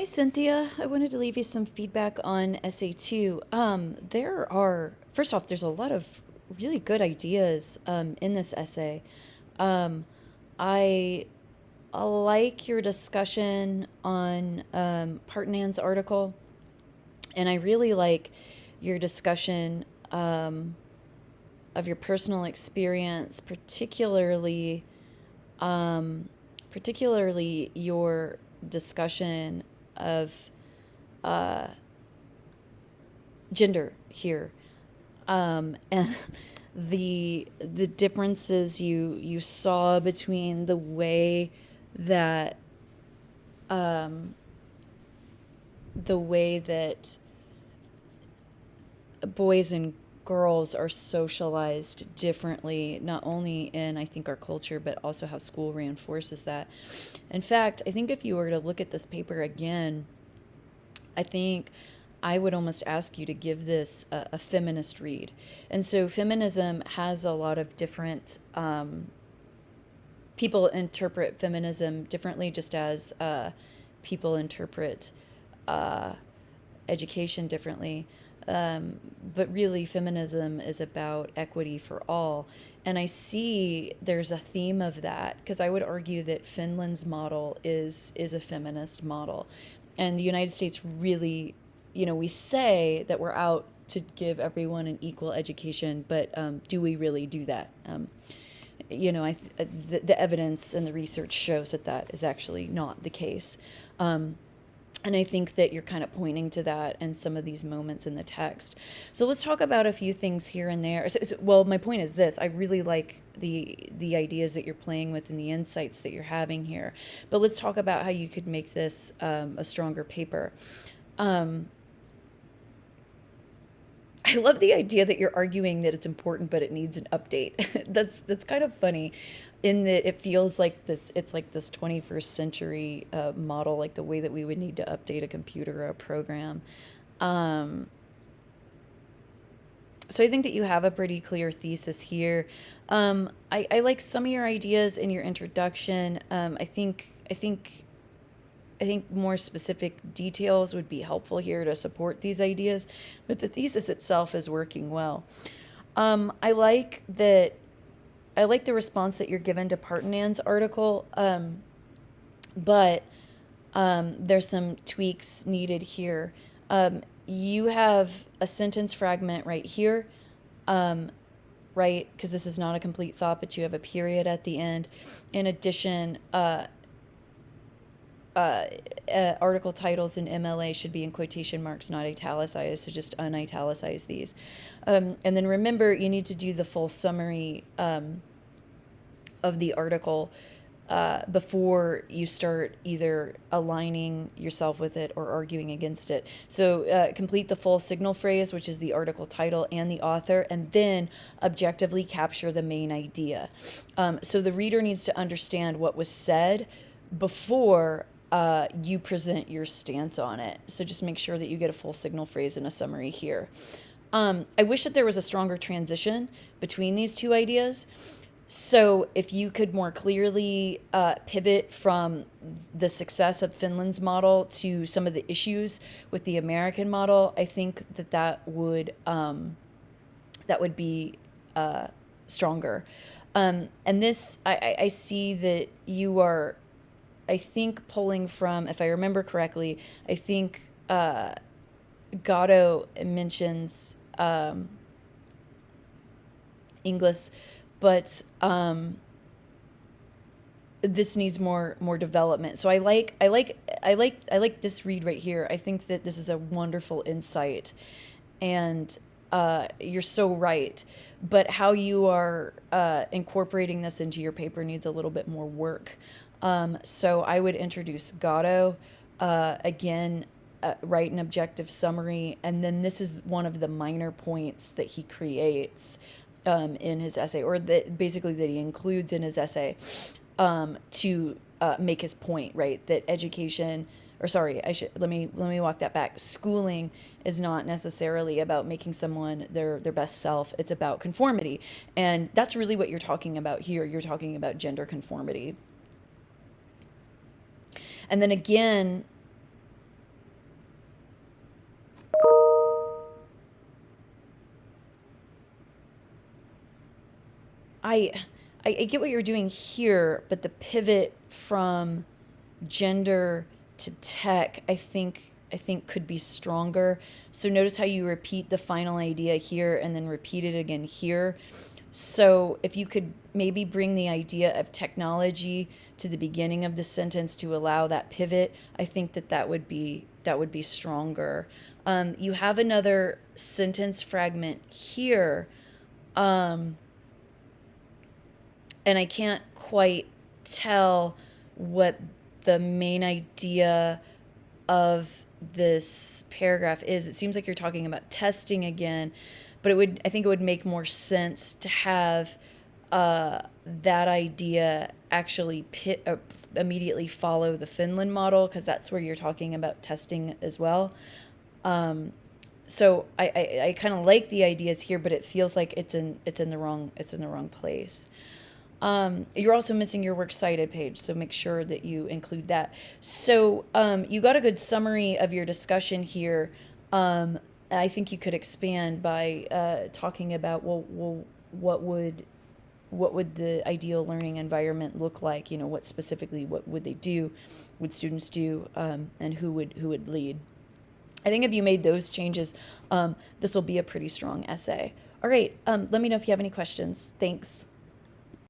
Hi, Cynthia. I wanted to leave you some feedback on SA2. First off, there's a lot of really good ideas in this essay. Um, I like your discussion on Partanan's article, and I really like your discussion of your personal experience, um, particularly your discussion of gender here, and the differences you saw between that the way that boys and girls are socialized differently, not only in, I think, our culture, but also how school reinforces that. In fact, I think if you were to look at this paper again, I think I would almost ask you to give this a feminist read. And so feminism has a lot of different people interpret feminism differently, just as people interpret uh, education differently. But really, feminism is about equity for all. And I see there's a theme of that because I would argue that Finland's model is a feminist model. And the United States really, we say that we're out to give everyone an equal education, but do we really do that? The evidence and the research shows that that is actually not the case. And I think that you're kind of pointing to that in some of these moments in the text. So let's talk about a few things here and there. Well, my point is this: I really like the ideas that you're playing with and the insights that you're having here. But let's talk about how you could make this a stronger paper. Um, I love the idea that you're arguing that it's important, but it needs an update. That's kind of funny, in that it feels like this. It's like this 21st century model, like the way that we would need to update a computer or a program. Um, so I think that you have a pretty clear thesis here. I like some of your ideas in your introduction. I think more specific details would be helpful here to support these ideas, but the thesis itself is working well. I like that. I like the response that you're given to Partanan's article, but there's some tweaks needed here. You have a sentence fragment right here, right? Because this is not a complete thought, but you have a period at the end. In addition, article titles in MLA should be in quotation marks, not italicized, so just unitalicize these. And then remember, you need to do the full summary of the article before you start either aligning yourself with it or arguing against it. So complete the full signal phrase, which is the article title and the author, and then objectively capture the main idea. So the reader needs to understand what was said before you present your stance on it. So just make sure that you get a full signal phrase and a summary here. I wish that there was a stronger transition between these two ideas. So if you could more clearly pivot from the success of Finland's model to some of the issues with the American model, I think that that would be stronger. And this, I see that you are, I think, pulling from, if I remember correctly, I think Gatto mentions English, but this needs more development. So I like this read right here. I think that this is a wonderful insight, and you're so right. But how you are incorporating this into your paper needs a little bit more work. So I would introduce Gatto again. Write an objective summary, and then this is one of the minor points that he creates in his essay, or that basically that he includes in his essay to make his point, right? That education, or sorry, I should let me walk that back. Schooling is not necessarily about making someone their best self. It's about conformity, and that's really what you're talking about here. You're talking about gender conformity, and then again, I, I get what you're doing here, but the pivot from gender to tech, I think could be stronger. So notice how you repeat the final idea here and then repeat it again here. So if you could maybe bring the idea of technology to the beginning of the sentence to allow that pivot, I think that would be stronger. You have another sentence fragment here, and I can't quite tell what the main idea of this paragraph is. It seems like you're talking about testing again, but I think it would make more sense to have that idea actually immediately follow the Finland model, because that's where you're talking about testing as well. So I kind of like the ideas here, but it feels like it's in the wrong place. You're also missing your works cited page, so make sure that you include that. So you got a good summary of your discussion here. I think you could expand by talking about, well, what would the ideal learning environment look like? What specifically, what would they do? Would students do? And who would lead? I think if you made those changes, this will be a pretty strong essay. All right, let me know if you have any questions. Thanks.